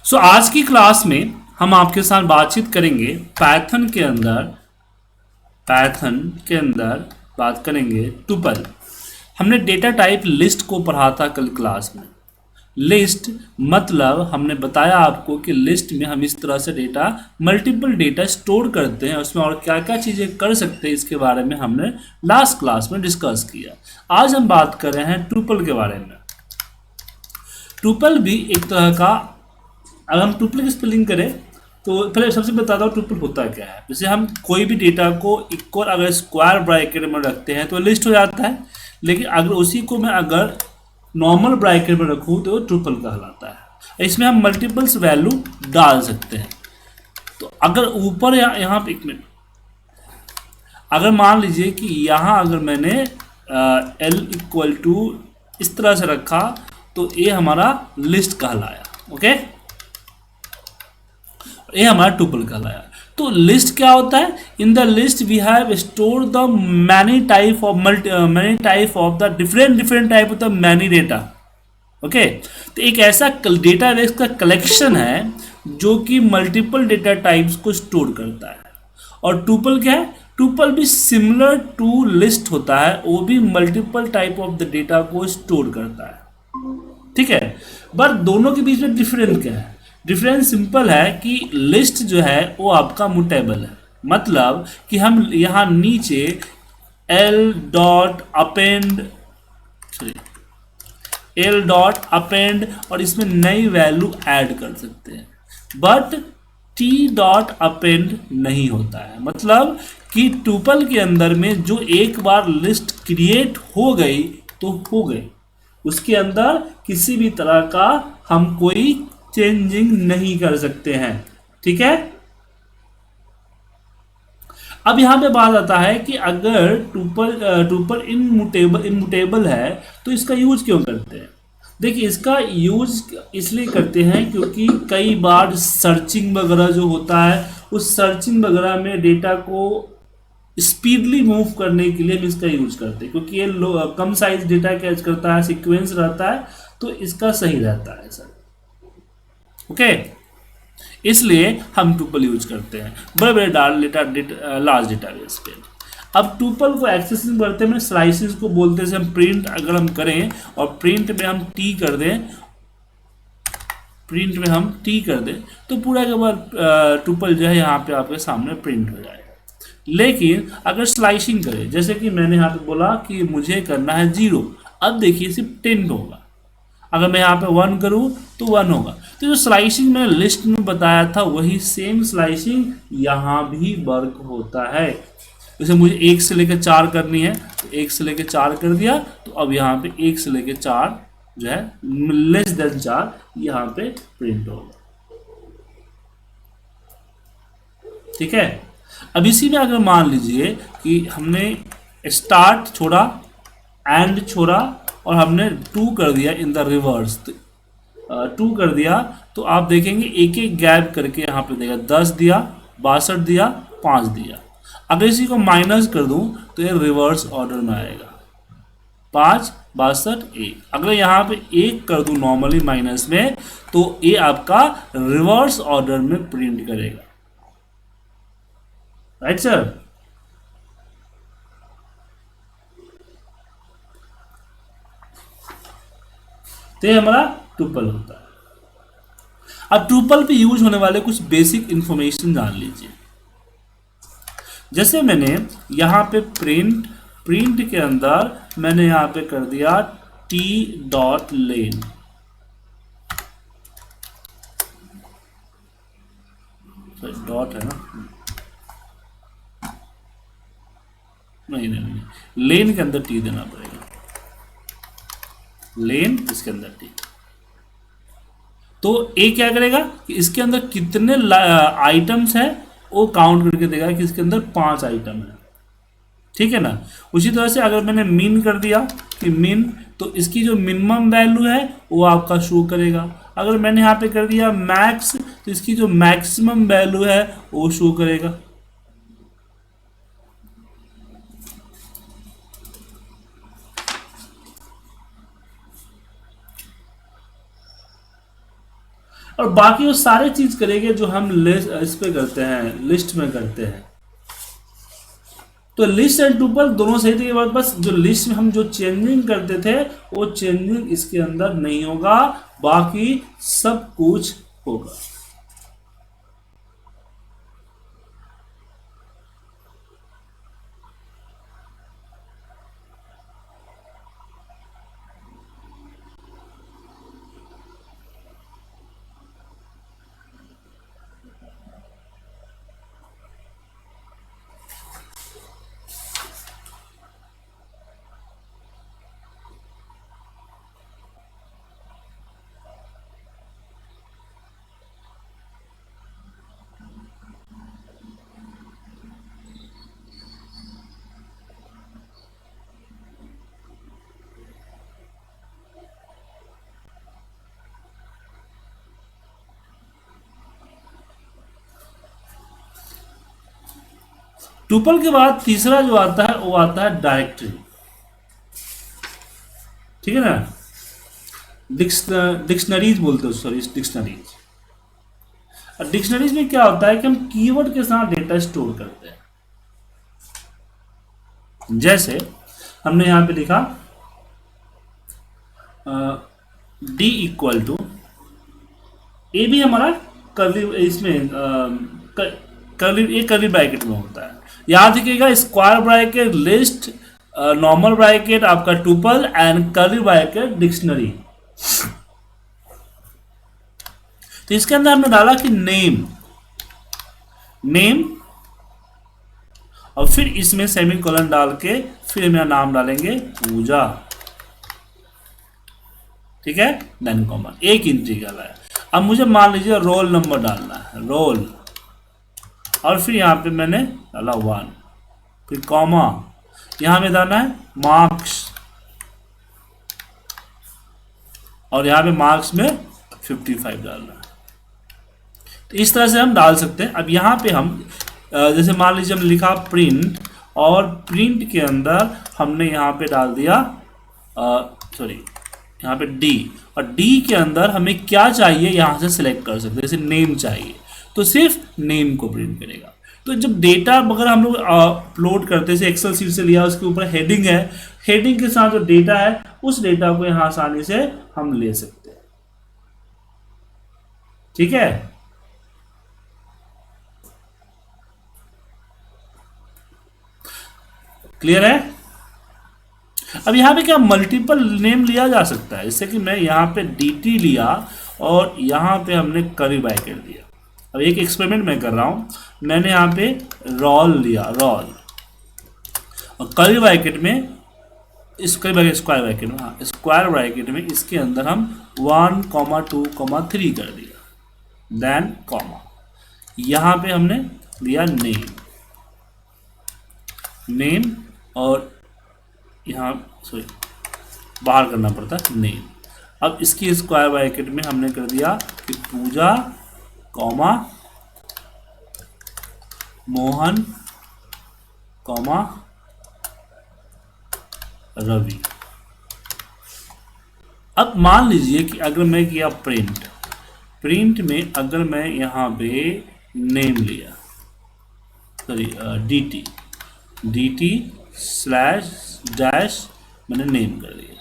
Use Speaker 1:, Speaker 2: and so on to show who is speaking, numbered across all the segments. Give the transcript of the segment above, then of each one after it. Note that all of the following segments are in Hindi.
Speaker 1: सो आज की क्लास में हम आपके साथ बातचीत करेंगे पाइथन के अंदर बात करेंगे टुपल। हमने डेटा टाइप लिस्ट को पढ़ा था कल क्लास में। लिस्ट मतलब हमने बताया आपको कि लिस्ट में हम इस तरह से डेटा मल्टीपल डेटा स्टोर करते हैं, उसमें और क्या क्या चीज़ें कर सकते हैं इसके बारे में हमने लास्ट क्लास में डिस्कस किया। आज हम बात कर रहे हैं टुपल के बारे में। टुपल भी एक तरह का, अगर हम टुपल की स्पेलिंग करें तो पहले सबसे बताता हूँ टुपल होता क्या है। जैसे हम कोई भी डेटा को इक्वल अगर स्क्वायर ब्रैकेट में रखते हैं तो लिस्ट हो जाता है, लेकिन अगर उसी को मैं अगर नॉर्मल ब्रैकेट में रखूँ तो ट्रिपल कहलाता है। इसमें हम मल्टीपल्स वैल्यू डाल सकते हैं। तो अगर ऊपर यहाँ पे एक मिनट, अगर मान लीजिए कि यहाँ अगर मैंने एल इक्वल टू इस तरह से रखा तो ये हमारा लिस्ट कहलाया। ओके, ये हमारा टुपल कहलाया। तो लिस्ट क्या होता है? In the list we have store the many type of the different type of the many data. Okay, तो एक ऐसा डेटाबेस का कलेक्शन है जो कि मल्टीपल डेटा टाइप्स को स्टोर करता है। और टुपल क्या है? टुपल भी सिमिलर टू लिस्ट होता है, वो भी multiple type of the data को स्टोर करता है। ठीक है, बट दोनों के बीच में डिफरेंस क्या है? डिफरेंस सिंपल है कि लिस्ट जो है वो आपका मुटेबल है, मतलब कि हम यहाँ नीचे एल डॉट अपेंड और इसमें नई वैल्यू ऐड कर सकते हैं, बट टी डॉट अपेंड नहीं होता है। मतलब कि टुपल के अंदर में जो एक बार लिस्ट क्रिएट हो गई तो हो गई, उसके अंदर किसी भी तरह का हम कोई चेंजिंग नहीं कर सकते हैं। ठीक है, अब यहां पे बात आता है कि अगर टुपल इनमुटेबल है तो इसका यूज क्यों करते हैं? देखिए, इसका यूज इसलिए करते हैं क्योंकि कई बार सर्चिंग वगैरह जो होता है, उस सर्चिंग वगैरह में डेटा को स्पीडली मूव करने के लिए हम इसका यूज करते हैं, क्योंकि ये कम साइज डेटा कैच करता है, सीक्वेंस रहता है, तो इसका सही रहता है सर। ओके, इसलिए हम टुपल यूज करते हैं बड़े बड़े लार्ज डेटाबेस पे। अब टुपल को एक्सेसिंग करते में स्लाइसिस को बोलते हैं। हम प्रिंट अगर हम करें और प्रिंट में हम टी कर दें तो पूरा के बाद टुपल जो है यहाँ पे आपके सामने प्रिंट हो जाएगा। लेकिन अगर स्लाइसिंग करें, जैसे कि मैंने यहाँ पे बोला कि मुझे करना है 0, अब देखिए सिर्फ 10 होगा। अगर मैं यहाँ पे 1 करूँ तो 1 होगा। तो जो स्लाइसिंग मैंने लिस्ट में बताया था वही सेम स्लाइसिंग यहाँ भी वर्क होता है। जैसे मुझे 1 से लेकर 4 करनी है तो 1 से लेकर 4 कर दिया, तो अब यहाँ पे 1 से लेकर 4 जो है लेस देन 4 यहाँ पे प्रिंट होगा। ठीक है, अब इसी में अगर मान लीजिए कि हमने स्टार्ट छोड़ा, एंड छोड़ा और हमने 2 कर दिया इन द रिवर्स, 2 कर दिया, तो आप देखेंगे एक एक गैप करके यहाँ पे देगा 10 दिया, 62 दिया, 5 दिया। अगर इसी को माइनस कर दूं तो ये रिवर्स ऑर्डर में आएगा, 5 62 1। अगर यहाँ पे 1 कर दूं नॉर्मली माइनस में तो ये आपका रिवर्स ऑर्डर में प्रिंट करेगा। Right sir? तो ये हमारा टुपल होता है। अब टुपल पे यूज होने वाले कुछ बेसिक इंफॉर्मेशन जान लीजिए। जैसे मैंने यहाँ पे प्रिंट के अंदर मैंने यहाँ पे कर दिया टी डॉट लेन। डॉट है ना, नहीं, लेन के अंदर टी देना पड़ेगा, लेन इसके अंदर टी। तो ए क्या करेगा कि इसके अंदर कितने आइटम्स है वो काउंट करके देगा कि इसके अंदर 5 आइटम है। ठीक है ना? उसी तरह से अगर मैंने मीन कर दिया कि मीन, तो इसकी जो मिनिमम वैल्यू है वो आपका शो करेगा। अगर मैंने यहाँ पे कर दिया मैक्स तो इसकी जो मैक्सिमम वैल्यू है वो शो करेगा। और बाकी वो सारे चीज करेंगे जो हम लिस्ट इस पे करते हैं, लिस्ट में करते हैं। तो लिस्ट एंड टुपल दोनों सही थे, बाद बस जो लिस्ट में हम जो चेंजिंग करते थे वो चेंजिंग इसके अंदर नहीं होगा, बाकी सब कुछ होगा। टुपल के बाद तीसरा जो आता है वो आता है डायरेक्टरी। ठीक है ना, डिक्शनरीज बोलते हो, सॉरी डिक्शनरीज। और डिक्शनरीज में क्या होता है कि हम कीवर्ड के साथ डेटा स्टोर करते हैं। जैसे हमने यहां पे लिखा डी इक्वल टू, ए भी हमारा कर्ली, इसमें कर्ली, एक कर्ली ब्रैकेट में होता है। याद रखिएगा, square bracket list, normal bracket आपका tuple and curly bracket dictionary. तो इसके अंदर हमने डाला कि नेम, नेम, और फिर इसमें सेमीकोलन डाल के फिर मेरा नाम डालेंगे पूजा। ठीक है, देन कॉमा, एक इंटीग्रल है। अब मुझे मान लीजिए रोल नंबर डालना है, रोल, और फिर यहाँ पे मैंने डाला 1, फिर कॉमा, यहाँ पे डालना है मार्क्स, और यहाँ पे मार्क्स में 55 डालना है। तो इस तरह से हम डाल सकते हैं। अब यहाँ पे हम जैसे मान लीजिए हमने लिखा प्रिंट, और प्रिंट के अंदर हमने यहाँ पे डाल दिया सॉरी यहाँ पे डी, और डी के अंदर हमें क्या चाहिए यहाँ से सिलेक्ट कर सकते हैं। जैसे नेम चाहिए तो सिर्फ नेम को प्रिंट करेगा। तो जब डेटा अगर हम लोग अपलोड करते हैं, जैसे एक्सेल सीट से लिया, उसके ऊपर हेडिंग है, हेडिंग के साथ जो डेटा है उस डेटा को यहाँ आसानी से हम ले सकते हैं। ठीक है, क्लियर है। अब यहाँ पे क्या मल्टीपल नेम लिया जा सकता है, जैसे कि मैं यहाँ पे dt लिया और यहाँ पे हमने कर्ली ब्रैकेट दिया। अब एक एक्सपेरिमेंट मैं कर रहा हूँ, मैंने यहाँ पे रोल लिया, रोल, और कर्ली ब्रैकेट में, स्क्वायर ब्रैकेट में, हाँ स्क्वायर ब्रैकेट में इसके अंदर हम 1, 2, 3 कर दिया, देन कॉमा, यहाँ पे हमने लिया नेम, नेम, और यहाँ सॉरी बाहर करना पड़ता है नेम। अब इसकी स्क्वायर ब्रैकेट में हमने कर दिया कि पूजा, कॉमा, मोहन, कॉमा, रवि। अब मान लीजिए कि अगर मैं किया प्रिंट, प्रिंट में अगर मैं यहाँ पे नेम लिया, सॉरी dt स्लैश डैश मैंने नेम कर दिया,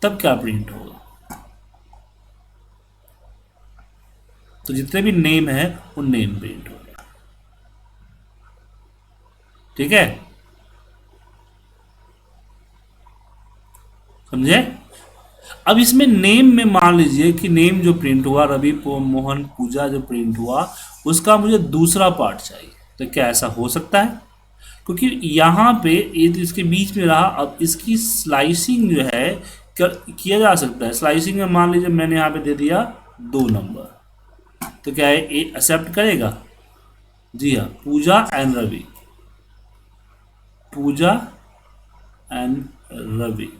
Speaker 1: तब क्या प्रिंट होगा? तो जितने भी नेम है वो नेम प्रिंट होगा। ठीक है, समझे। अब इसमें नेम में मान लीजिए कि नेम जो प्रिंट हुआ, रवि, मोहन, पूजा जो प्रिंट हुआ, उसका मुझे दूसरा पार्ट चाहिए। तो क्या ऐसा हो सकता है? क्योंकि यहाँ पे ये तो इसके बीच में रहा। अब इसकी स्लाइसिंग जो है किया जा सकता है। स्लाइसिंग में मान लीजिए मैंने यहाँ पे दे दिया 2 नंबर, तो क्या है ये एक्सेप्ट करेगा? जी हाँ, पूजा एंड रवि, पूजा एंड रवि।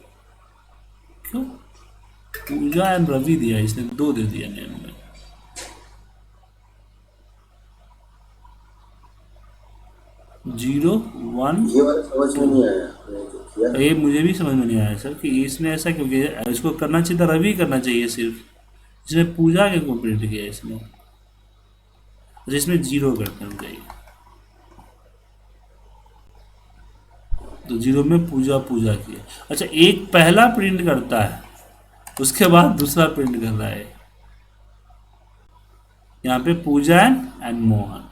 Speaker 1: क्यों पूजा एंड रवि दिया? इसने 2 दे दिया नेम में। 0, 1,
Speaker 2: ये वाला समझ में नहीं आया।
Speaker 1: ये मुझे भी समझ में नहीं आया सर कि इसने ऐसा क्यों किया। इसको करना चाहिए था रवि करना चाहिए सिर्फ, इसमें पूजा के को प्रिंट किया इसमें, जिसमें जीरो करते हैं चाहिए, तो जीरो में पूजा पूजा किया। अच्छा, एक पहला प्रिंट करता है, उसके बाद दूसरा प्रिंट कर रहा है, यहाँ पे पूजा एंड मोहन।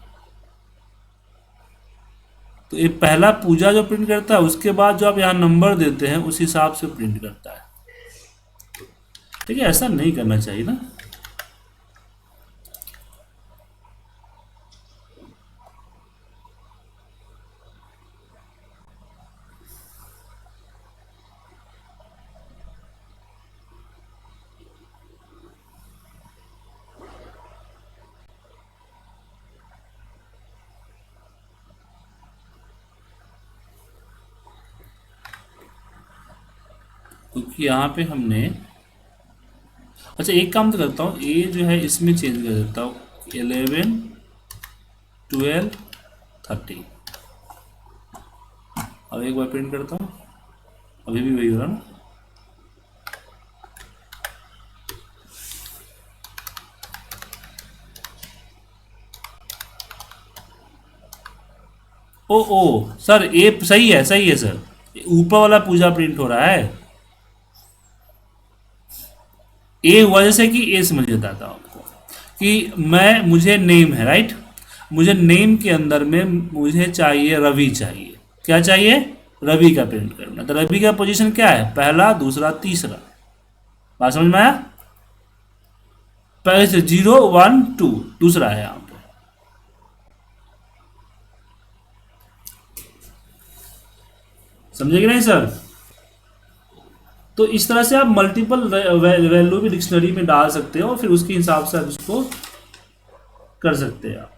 Speaker 1: तो एक पहला पूजा जो प्रिंट करता है, उसके बाद जो आप यहाँ नंबर देते हैं उस हिसाब से प्रिंट करता है। ठीक है, ऐसा नहीं करना चाहिए ना। क्योंकि यहाँ पे हमने, अच्छा एक काम तो करता हूँ, ए जो है इसमें चेंज कर देता हूँ, 11 12 13। अब एक बार प्रिंट करता हूँ, अभी भी वही हो रहा ना। ओ सर, ए सही है सर, ऊपर वाला पूजा प्रिंट हो रहा है। ए हुआ जैसे कि ए समझ बताता हूँ आपको कि मुझे नेम है, राइट। मुझे नेम के अंदर में मुझे चाहिए रवि चाहिए। क्या चाहिए? रवि का प्रिंट करना। तो रवि का पोजीशन क्या है? पहला, दूसरा, तीसरा। बात समझ में आया? पहले से 0 1 2 दूसरा है यहाँ पे। समझे कि नहीं सर? तो इस तरह से आप मल्टीपल वैल्यू भी डिक्शनरी में डाल सकते हो और फिर उसके हिसाब से आप उसको कर सकते हैं आप।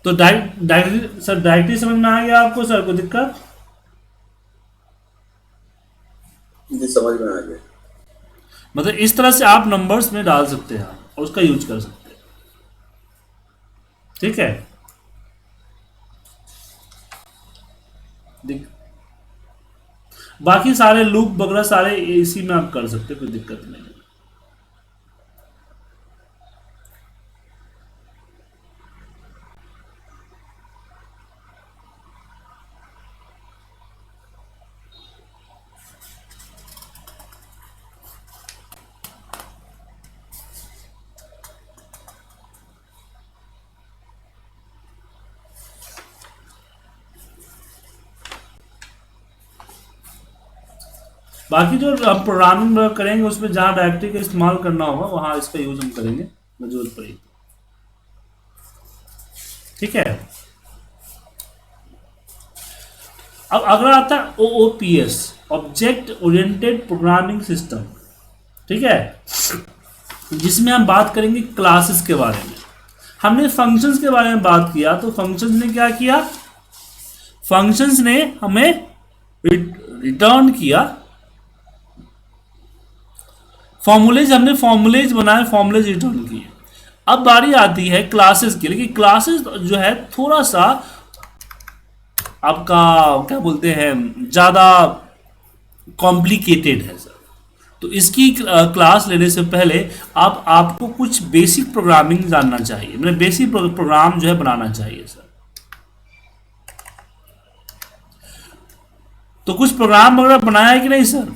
Speaker 1: तो डायरेक्टली समझ में आ गया आपको सर? कोई दिक्कत?
Speaker 2: जी समझ में आ गया।
Speaker 1: मतलब इस तरह से आप नंबर्स में डाल सकते हैं और उसका यूज कर सकते हैं। ठीक है, बाकी सारे लूप वगैरह सारे इसी में आप कर सकते हैं, कोई दिक्कत नहीं है। बाकी जो हम प्रोग्रामिंग करेंगे उसमें जहां डायरेक्टरी का इस्तेमाल करना होगा वहां इसका यूज हम करेंगे, जरूरत पड़ेगी। ठीक है, अब अगला आता है OOPS, object oriented programming system. ठीक है, जिसमें हम बात करेंगे क्लासेस के बारे में। हमने फंक्शंस के बारे में बात किया, तो फंक्शंस ने क्या किया? फंक्शंस ने हमें रिटर्न किया फॉर्मूलेज हमने फॉर्मूलेज बनाए, फॉर्मूलेज रिटर्न किए। अब बारी आती है क्लासेस की, लेकिन क्लासेस जो है थोड़ा सा आपका क्या बोलते हैं ज़्यादा कॉम्प्लिकेटेड है सर। तो इसकी क्लास लेने से पहले आपको कुछ बेसिक प्रोग्रामिंग जानना चाहिए, मतलब बेसिक प्रोग्राम जो है बनाना चाहिए सर। तो कुछ प्रोग्राम वगैरह बनाया है कि नहीं सर?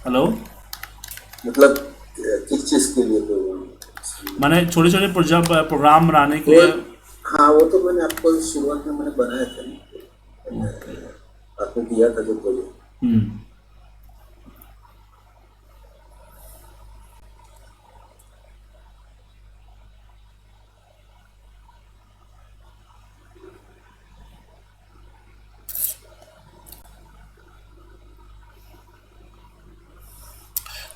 Speaker 1: हेलो,
Speaker 2: मतलब किस चीज के लिए प्रोग्राम?
Speaker 1: मैंने छोटे छोटे प्रोग्राम बनाने के लिए।
Speaker 2: हाँ, वो तो मैंने आपको शुरुआत में मैंने बनाया था ना, आपने दिया था जो प्रोजेक्ट।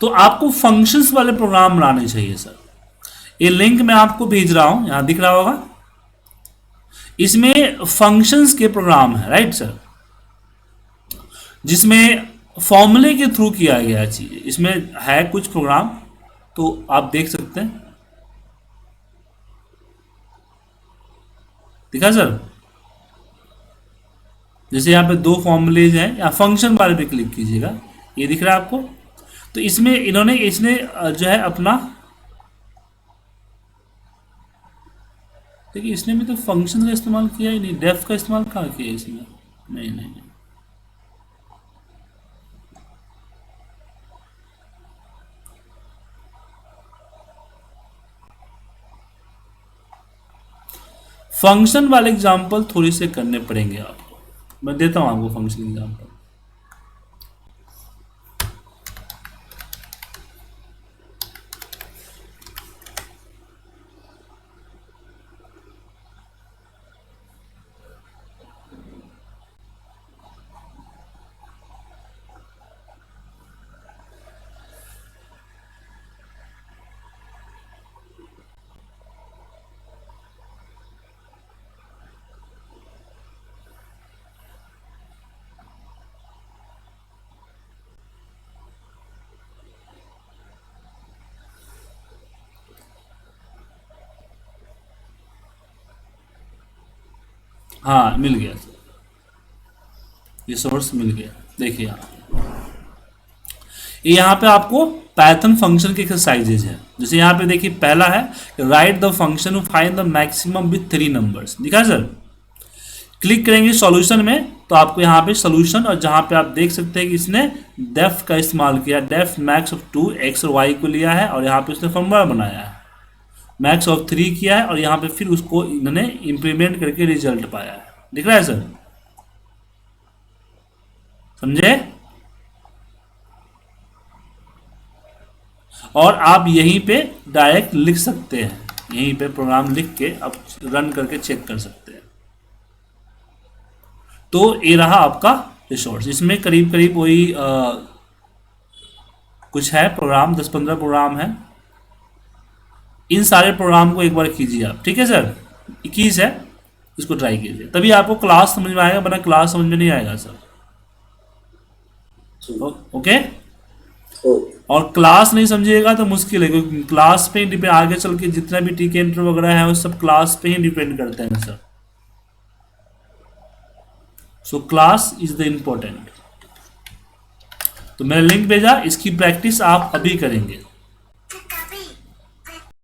Speaker 1: तो आपको फंक्शंस वाले प्रोग्राम बनाने चाहिए सर। ये लिंक मैं आपको भेज रहा हूं, यहां दिख रहा होगा, इसमें फंक्शंस के प्रोग्राम है, राइट सर, जिसमें फॉर्मूले के थ्रू किया गया चीज, इसमें है कुछ प्रोग्राम, तो आप देख सकते हैं, दिखा सर? जैसे यहाँ पे दो फॉर्मूलेज हैं, या फंक्शन वाले पे क्लिक कीजिएगा, ये दिख रहा है आपको। तो इसमें इसने जो है अपना, देखिए इसने भी तो फंक्शन का इस्तेमाल किया ही नहीं, डेफ का इस्तेमाल कहाँ किया इसमें? नहीं नहीं नहीं, फंक्शन वाले एग्जाम्पल थोड़ी से करने पड़ेंगे आपको, मैं देता हूँ आपको फंक्शन एग्जाम्पल। हाँ मिल गया सर, ये सोर्स मिल गया, देखिए यहाँ पे आपको पाइथन फंक्शन के एक्सरसाइजेज है। जैसे यहाँ पे देखिए पहला है right the function find the maximum with 3 numbers, दिखा सर? क्लिक करेंगे सॉल्यूशन में तो आपको यहाँ पे सॉल्यूशन, और जहाँ पे आप देख सकते हैं कि इसने डेफ का इस्तेमाल किया, डेफ मैक्स ऑफ 2 एक्स और वाई को लिया है, और यहाँ पे उसने फॉर्मूला बनाया है, मैक्स ऑफ 3 किया है, और यहाँ पे फिर उसको इन्होंने इंप्लीमेंट करके रिजल्ट पाया है, दिख रहा है सर? समझे? और आप यहीं पे डायरेक्ट लिख सकते हैं, यहीं पे प्रोग्राम लिख के आप रन करके चेक कर सकते हैं। तो ये रहा आपका रिसोर्स, इसमें करीब करीब वही कुछ है प्रोग्राम, 10-15 प्रोग्राम है। इन सारे प्रोग्राम को एक बार कीजिए आप, ठीक है सर? 21 है, इसको ट्राई कीजिए, तभी आपको क्लास समझ में आएगा, वरना क्लास समझ में नहीं आएगा सर। ओके? और क्लास नहीं समझिएगा तो मुश्किल है, क्योंकि क्लास पे ही डिपेंड, आगे चल के जितना भी टी के इंटर वगैरह है वो सब क्लास पे ही डिपेंड करते हैं sir. So class is the important. तो मैंने लिंक भेजा, इसकी प्रैक्टिस आप अभी करेंगे।